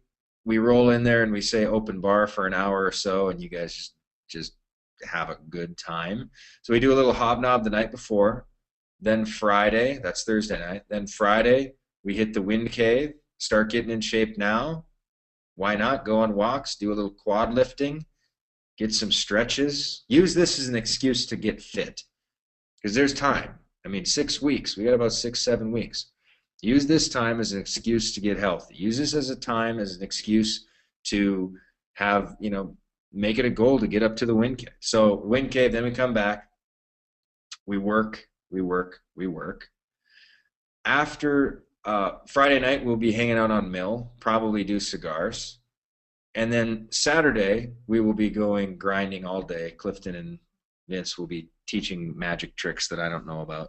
we roll in there and we say open bar for an hour or so, and you guys just have a good time. So we do a little hobnob the night before. Then Friday, that's Thursday night. Then Friday, we hit the wind cave, start getting in shape now. Why not? Go on walks, do a little quad lifting, get some stretches. Use this as an excuse to get fit, because there's time. I mean, 6 weeks. We got about 6, 7 weeks. Use this time as an excuse to get healthy. Use this as a time, as an excuse to have, make it a goal to get up to the wind cave. So wind cave, then we come back. We work. After Friday night, we'll be hanging out on Mill, probably do cigars. And then Saturday, we will be going grinding all day. Clifton and Vince will be teaching magic tricks that I don't know about.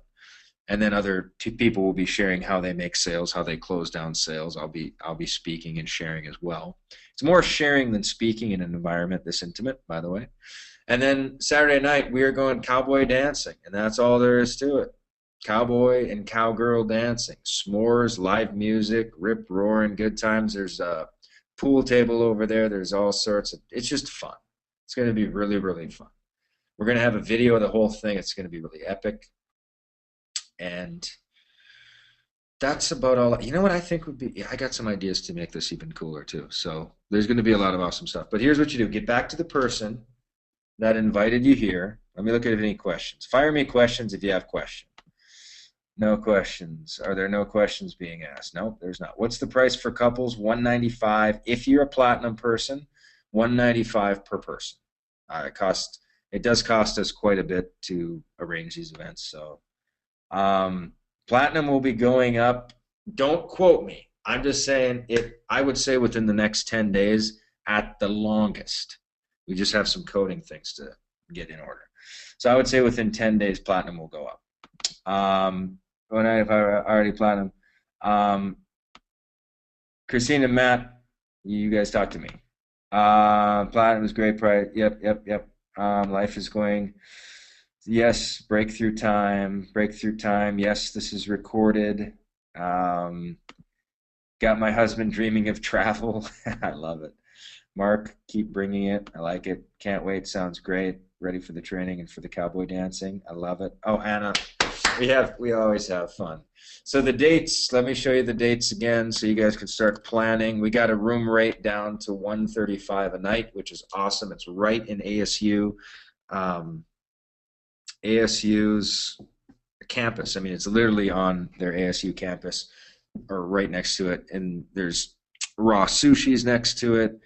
And then other people will be sharing how they make sales, how they close down sales. I'll be speaking and sharing as well. It's more sharing than speaking in an environment this intimate, by the way. And then Saturday night, we are going cowboy dancing, and that's all there is to it. Cowboy and cowgirl dancing, s'mores, live music, rip roaring, good times. There's a pool table over there. There's all sorts of. It's just fun. It's going to be really, really fun. We're going to have a video of the whole thing. It's going to be really epic. And that's about all. You know what I think would be, I got some ideas to make this even cooler too. So there's going to be a lot of awesome stuff. But here's what you do. Get back to the person that invited you here. Let me look at any questions. Fire me questions if you have questions. No questions. Are there no questions being asked? No, there's not. What's the price for couples? $195. If you're a platinum person, $195 per person. It does cost us quite a bit to arrange these events. So platinum will be going up. Don't quote me. I'm just saying it. I would say within the next 10 days at the longest. We just have some coding things to get in order. So I would say within 10 days, platinum will go up. When if I already platinum. Christine and Matt, you guys talk to me. Platinum is great price. Yep. Life is going. Yes, breakthrough time. Yes, this is recorded. Got my husband dreaming of travel. I love it. Mark, keep bringing it. I like it. Can't wait. Sounds great. Ready for the training and for the cowboy dancing. I love it. Oh, Anna, we always have fun. So the dates, let me show you the dates again so you guys can start planning. We got a room rate down to $135 a night, which is awesome. It's right in ASU. ASU's campus. I mean, it's literally on their ASU campus or right next to it. And there's raw sushi's next to it,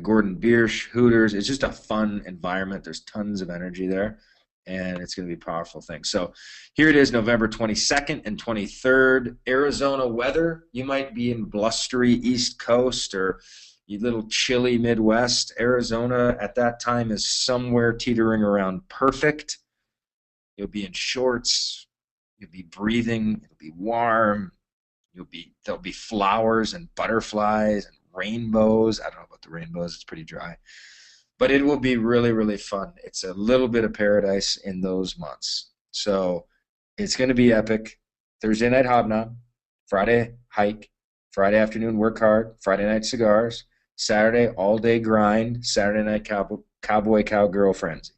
Gordon Biersch, Hooters. It's just a fun environment. There's tons of energy there, and it's going to be a powerful thing. So here it is, November 22nd and 23rd. Arizona weather. You might be in blustery East Coast or you little chilly Midwest. Arizona at that time is somewhere teetering around perfect. You'll be in shorts. You'll be breathing. It'll be warm. There'll be flowers and butterflies and rainbows. I don't know about the rainbows. It's pretty dry. But it will be really, really fun. It's a little bit of paradise in those months. So it's going to be epic. Thursday night hobnob. Friday hike. Friday afternoon work hard. Friday night cigars. Saturday all-day grind. Saturday night cowboy cowgirl frenzy.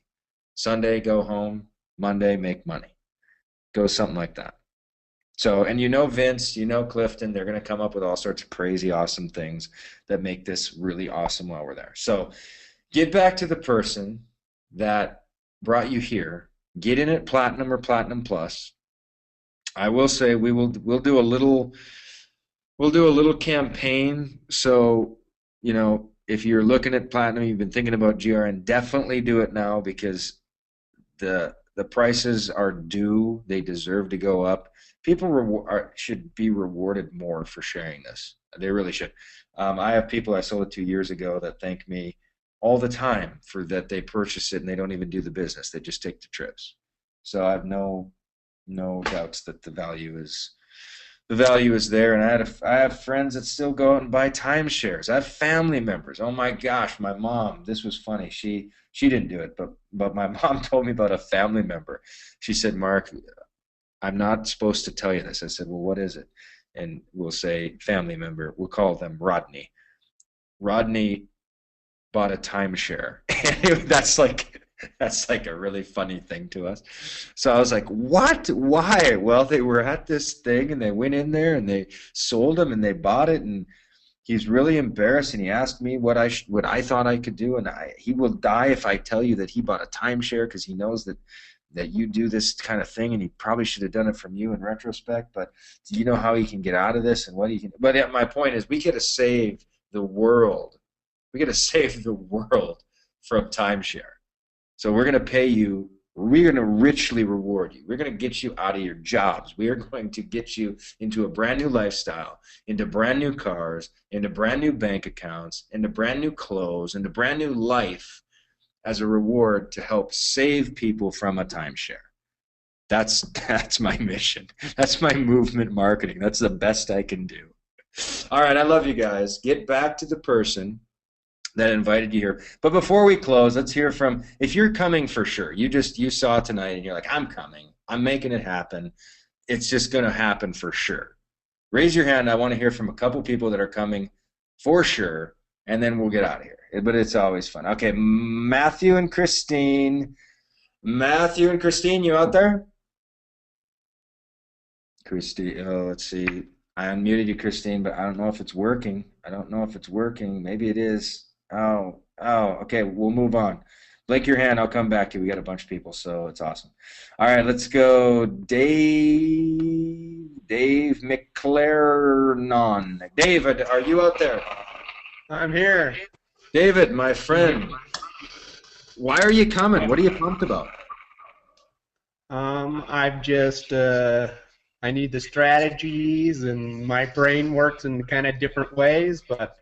Sunday go home. Monday make money. Go something like that. So, and you know Vince, you know Clifton, they're going to come up with all sorts of crazy awesome things that make this really awesome while we're there. So get back to the person that brought you here Get in at Platinum or Platinum Plus. I will say we'll do a little campaign. So, if you're looking at Platinum, you've been thinking about GRN, definitely do it now because the prices are due. They deserve to go up. People should be rewarded more for sharing this. They really should. I have people I sold it 2 years ago that thank me all the time for that they purchase it and they don't even do the business. They just take the trips. So I have no doubts that the value is there. And I have friends that still go out and buy timeshares. I have family members. Oh my gosh, my mom. This was funny. She didn't do it, but my mom told me about a family member. She said, Mark, I'm not supposed to tell you this. I said, well, what is it? And we'll say family member. We'll call them Rodney. Rodney bought a timeshare. That's like a really funny thing to us. So I was like, what? Why? Well, they were at this thing and they went in there and they sold them and they bought it, and he's really embarrassed and he asked me what I thought I could do, and he will die if I tell you that he bought a timeshare because he knows that you do this kind of thing and he probably should have done it from you in retrospect, but do you know how he can get out of this and what he can. But my point is, we got to save the world. We got to save the world from timeshare. So we're going to pay you. We're going to richly reward you. We're going to get you out of your jobs. We are going to get you into a brand new lifestyle, into brand new cars, into brand new bank accounts, into brand new clothes, into brand new life as a reward to help save people from a timeshare. That's my mission. That's my movement marketing. That's the best I can do. All right, I love you guys. Get back to the person that invited you here. But before we close, let's hear from, if you're coming for sure, you saw it tonight and you're like, I'm coming, I'm making it happen, it's just going to happen for sure. Raise your hand. I want to hear from a couple people that are coming for sure, and then we'll get out of here. But it's always fun. Okay, Matthew and Christine. Matthew and Christine, you out there? Christine, oh, let's see. I unmuted you, Christine, but I don't know if it's working. Maybe it is. Oh, okay, we'll move on. Blink your hand, I'll come back to you. We got a bunch of people, so it's awesome. All right, let's go. Dave McClarnon. David, are you out there? I'm here. David, my friend, why are you coming? What are you pumped about? I've just, I need the strategies, and my brain works in kind of different ways, but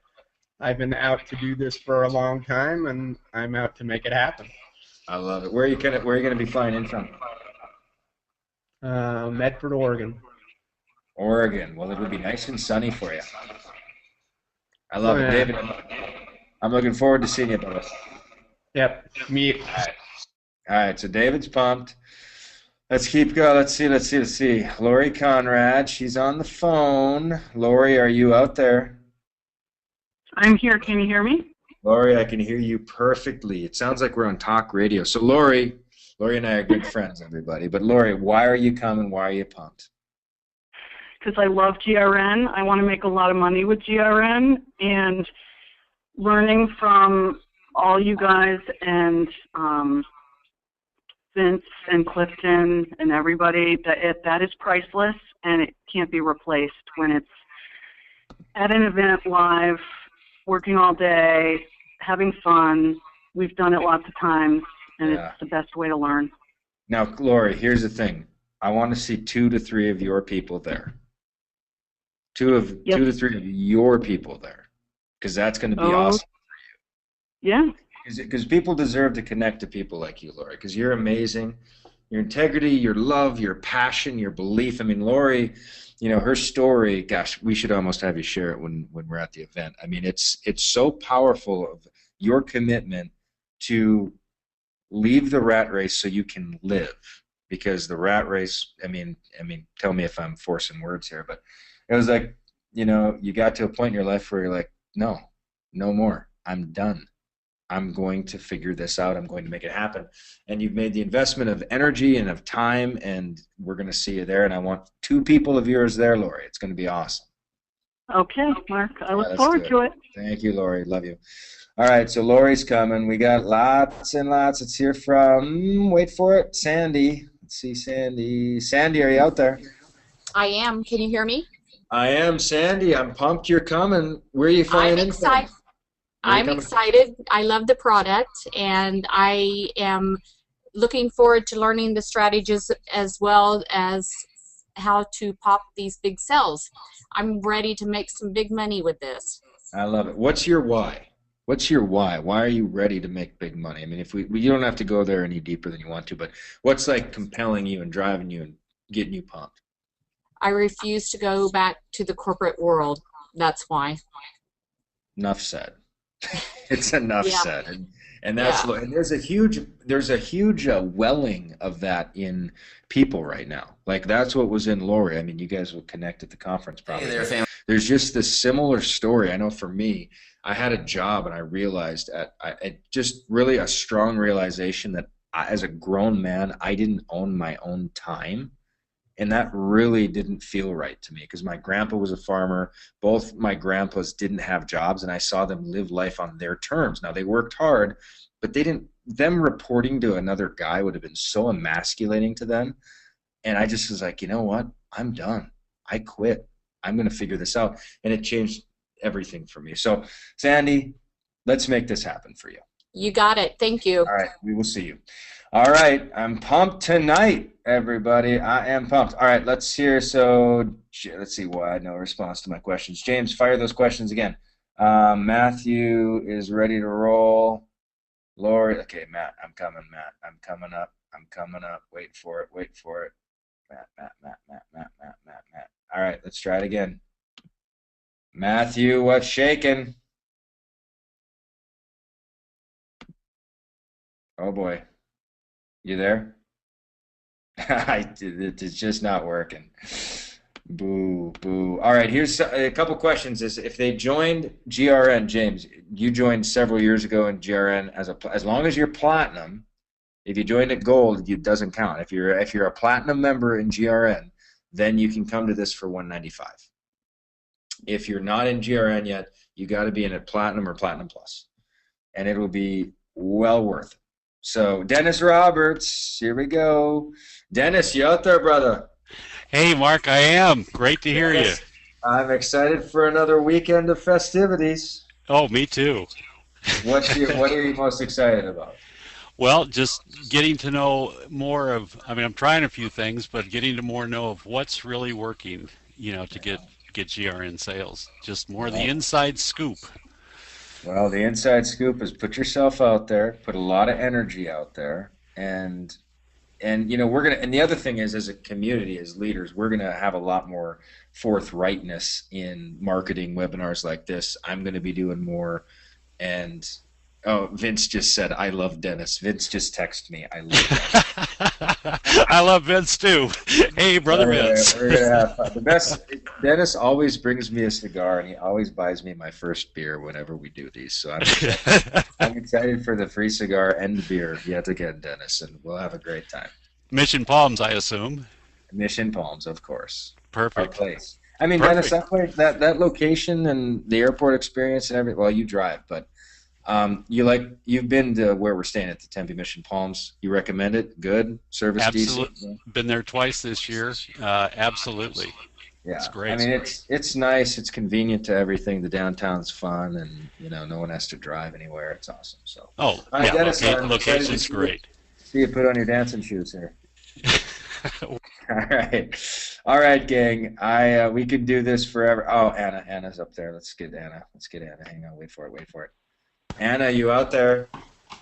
I've been out to do this for a long time, and I'm out to make it happen. I love it. Where are you gonna be flying in from? Medford, Oregon. Oregon. Well, it would be nice and sunny for you. I love it, David. I'm looking forward to seeing you, brother. Yep. Me. All right. So David's pumped. Let's keep going. Let's see. Lori Conrad. She's on the phone. Lori, are you out there? I'm here. Can you hear me? Lori, I can hear you perfectly. It sounds like we're on talk radio. So Lori and I are good friends, everybody. But Lori, why are you coming? Why are you pumped? Because I love GRN. I want to make a lot of money with GRN, and learning from all you guys and Vince and Clifton and everybody, that is priceless, and it can't be replaced when it's at an event live, working all day, having fun. We've done it lots of times, and It's the best way to learn. Now, Lori, here's the thing. I want to see 2 to 3 of your people there. 2 to 3 of your people there, because that's going to be awesome for you. Yeah. Because people deserve to connect to people like you, Lori, because you're amazing. Your integrity, your love, your passion, your belief. I mean, Lori, her story, gosh, we should almost have you share it when we're at the event. I mean, it's so powerful of your commitment to leave the rat race so you can live. Because the rat race, I mean, tell me if I'm forcing words here, but it was like, you got to a point in your life where you're like, no more. I'm done. I'm going to figure this out. I'm going to make it happen. And you've made the investment of energy and of time, and we're going to see you there. And I want 2 people of yours there, Lori. It's going to be awesome. Okay, Mark. I Yeah, look let's do forward it. to it. Thank you, Lori. Love you. All right, so Lori's coming. We got lots and lots. Let's hear from, wait for it, Sandy. Let's see, Sandy. Sandy, are you out there? I am. Can you hear me? I am, Sandy. I'm pumped you're coming. Where are you I'm flying in from? excited. Where are you I'm coming? excited. I love the product, and I am looking forward to learning the strategies as well as how to pop these big cells. I'm ready to make some big money with this. I love it. What's your why? What's your why? Why are you ready to make big money? I mean, if you don't have to go there any deeper than you want to, but what's like compelling you and driving you and getting you pumped? I refuse to go back to the corporate world. That's why. Enough said. It's enough Yeah. said, and that's Yeah. and there's a huge welling of that in people right now. Like that's what was in Lori. I mean, you guys will connect at the conference probably. Hey there, fam. There's just this similar story. I know for me, I had a job and I realized just really a strong realization that as a grown man, I didn't own my own time. And that really didn't feel right to me because my grandpa was a farmer. Both my grandpas didn't have jobs, and I saw them live life on their terms. Now, they worked hard, but they didn't. Them reporting to another guy would have been so emasculating to them. And I just was like, you know what? I'm done. I quit. I'm going to figure this out. And it changed everything for me. So, Sandy, let's make this happen for you. You got it. Thank you. All right, we will see you. All right, I'm pumped tonight, everybody. I am pumped. All right, let's hear. So let's see why no response to my questions. James, fire those questions again. Matthew is ready to roll. Lori, okay, Matt, I'm coming, Matt. I'm coming up. I'm coming up. Wait for it. Wait for it. Matt. All right, let's try it again. Matthew, what's shaking? Oh boy. You there? It's just not working. Boo, boo. All right, here's a couple questions. Is if they joined GRN, James, you joined several years ago in GRN as long as you're platinum. If you joined at gold, it doesn't count. If you're a platinum member in GRN, then you can come to this for $195. If you're not in GRN yet, you got to be in at platinum or platinum plus, and it will be well worth it. So, Dennis Roberts, here we go. Dennis, you out there, brother? Hey, Mark, I am. Great to hear you. I'm excited for another weekend of festivities. Oh, me too. What are you most excited about? Well, just getting to know more of, I mean, I'm trying a few things, but getting to more know of what's really working, to get GRN sales. Just more of the inside scoop. Well, the inside scoop is put yourself out there, put a lot of energy out there, and we're gonna. And the other thing is, as a community, as leaders, we're gonna have a lot more forthrightness in marketing webinars like this. I'm gonna be doing more, and Vince just said, "I love Dennis." Vince just texted me, "I love Dennis." I love Vince too. Hey, brother Vince. We're gonna have fun. The best. Dennis always brings me a cigar, and he always buys me my first beer whenever we do these. So I'm excited for the free cigar and the beer yet again, Dennis, and we'll have a great time. Mission Palms, I assume. Mission Palms, of course. Perfect. Our place. I mean, Perfect. Dennis, that place, that location and the airport experience and everything. Well, you drive, but you've been to where we're staying at the Tempe Mission Palms. You recommend it? Good service, Absolutely. decent. Been there twice this year. Absolutely. Yeah, it's great. I mean, it's nice. It's convenient to everything. The downtown's fun, and no one has to drive anywhere. It's awesome. So. Oh, All right, yeah. Dennis, Location's great. See you put on your dancing shoes here. All right, gang. We could do this forever. Oh, Anna's up there. Let's get Anna. Hang on, wait for it. Anna, you out there?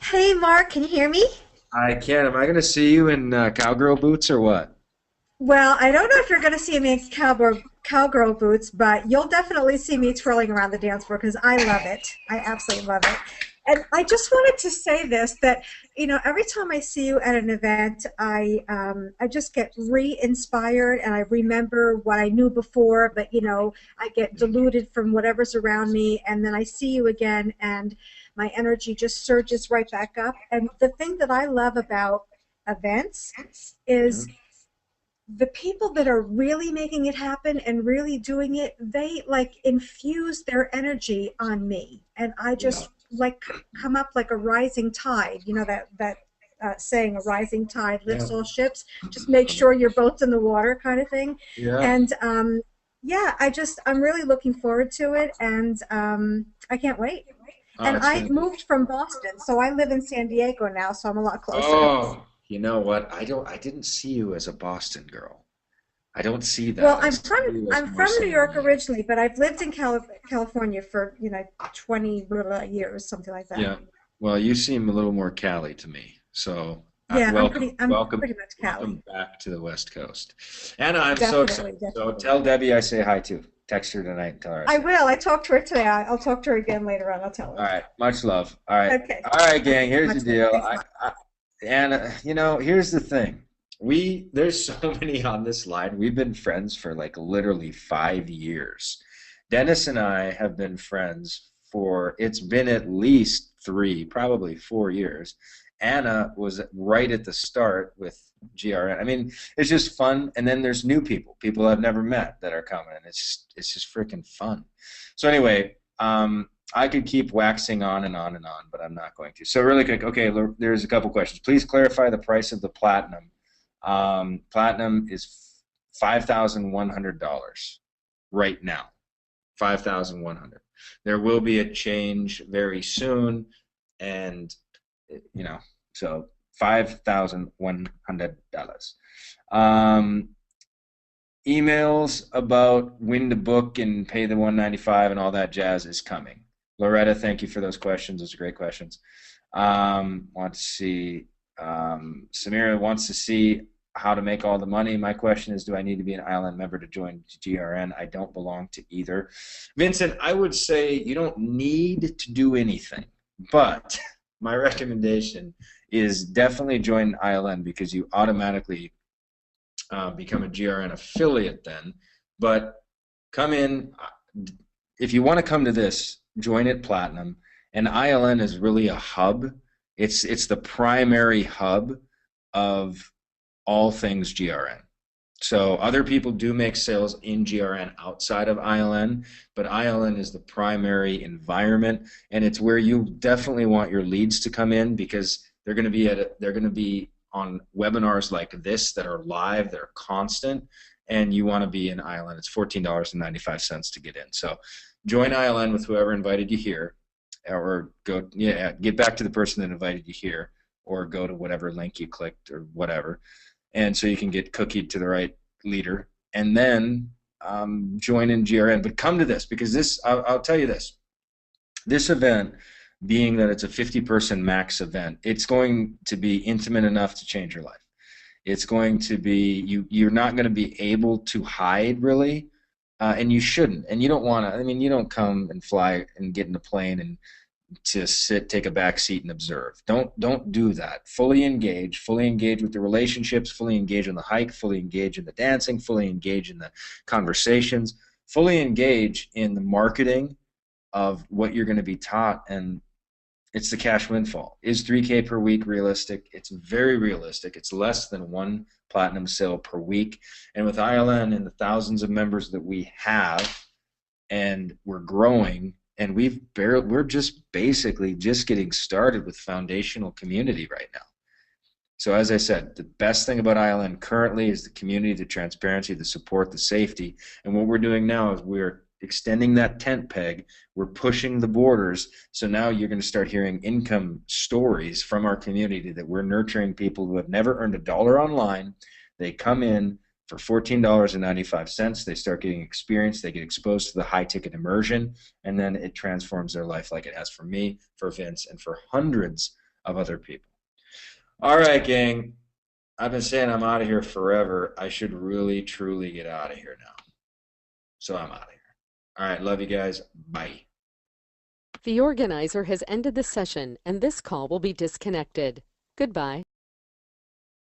Hey, Mark, can you hear me? I can. Am I going to see you in cowgirl boots or what? Well, I don't know if you're going to see me in cowgirl boots, but you'll definitely see me twirling around the dance floor because I love it. I absolutely love it. And I just wanted to say this, that, every time I see you at an event, I just get re-inspired and I remember what I knew before, but, I get diluted from whatever's around me, and then I see you again and my energy just surges right back up. And the thing that I love about events is the people that are really making it happen and really doing it, they like infuse their energy on me, and I just like come up like a rising tide. You know that saying, a rising tide lifts all ships. Just make sure your boat's in the water, kind of thing. Yeah. And yeah, I'm really looking forward to it, and I can't wait. And I moved from Boston, so I live in San Diego now, so I'm a lot closer. Oh, you know what? I didn't see you as a Boston girl. I don't see that. Well, I'm from New York originally, but I've lived in California for 20 years, something like that. Yeah. Well, you seem a little more Cali to me. So yeah, welcome pretty much Cali. Welcome back to the West Coast. Anna, I'm so excited. So tell Debbie I say hi too. Text her tonight and tell her. I will. I talked to her today. I'll talk to her again later on. I'll tell her. All right. Much love. All right. Okay. All right, gang. Here's the deal. Anna, here's the thing. There's so many on this line. We've been friends for like literally 5 years. Dennis and I have been friends for, it's been at least 3, probably 4 years. Anna was right at the start with GRN. I mean, it's just fun, and then there's new people I've never met that are coming, and it's just freaking fun. So anyway, I could keep waxing on and on and on, but I'm not going to. So really quick, okay, there's a couple questions. Please clarify the price of the Platinum. Platinum is $5,100 right now. $5,100. There will be a change very soon, and so $5,100. Emails about when to book and pay the $195 and all that jazz is coming. Loretta, thank you for those questions. Those are great questions. Want to see, Samira wants to see how to make all the money. My question is, do I need to be an ILN member to join GRN? I don't belong to either. Vincent, I would say you don't need to do anything, but my recommendation is definitely join ILN because you automatically become a GRN affiliate then. But come in, if you want to come to this, join at Platinum. And ILN is really a hub. It's the primary hub of all things GRN. So other people do make sales in GRN outside of ILN, but ILN is the primary environment, and it's where you definitely want your leads to come in because they're going to be on webinars like this that are live, that are constant, and you want to be in ILN. It's $14.95 to get in. So join ILN with whoever invited you here, or get back to the person that invited you here, or go to whatever link you clicked or whatever. And so you can get cookied to the right leader, and then join in GRN. But come to this, because this, I'll tell you this. This event, being that it's a 50-person max event, it's going to be intimate enough to change your life. It's going to be, you're not going to be able to hide, really, and you shouldn't. And you don't want to, I mean, you don't come and fly and get in a plane and to sit, take a back seat and observe. Don't do that. Fully engage with the relationships, fully engage in the hike, fully engage in the dancing, fully engage in the conversations, fully engage in the marketing of what you're going to be taught. And it's the cash windfall. Is $3K per week realistic? It's very realistic. It's less than 1 Platinum sale per week. And with ILN and the thousands of members that we have, and we're growing, and we're just basically just getting started with foundational community right now. So as I said, the best thing about ILN currently is the community, the transparency, the support, the safety. And what we're doing now is we're extending that tent peg. We're pushing the borders. So now you're going to start hearing income stories from our community that we're nurturing people who have never earned $1 online. They come in for $14.95, they start getting experience, they get exposed to the high-ticket immersion, and then it transforms their life like it has for me, for Vince, and for hundreds of other people. All right, gang. I've been saying I'm out of here forever. I should really, truly get out of here now. So I'm out of here. All right, love you guys. Bye. The organizer has ended the session, and this call will be disconnected. Goodbye.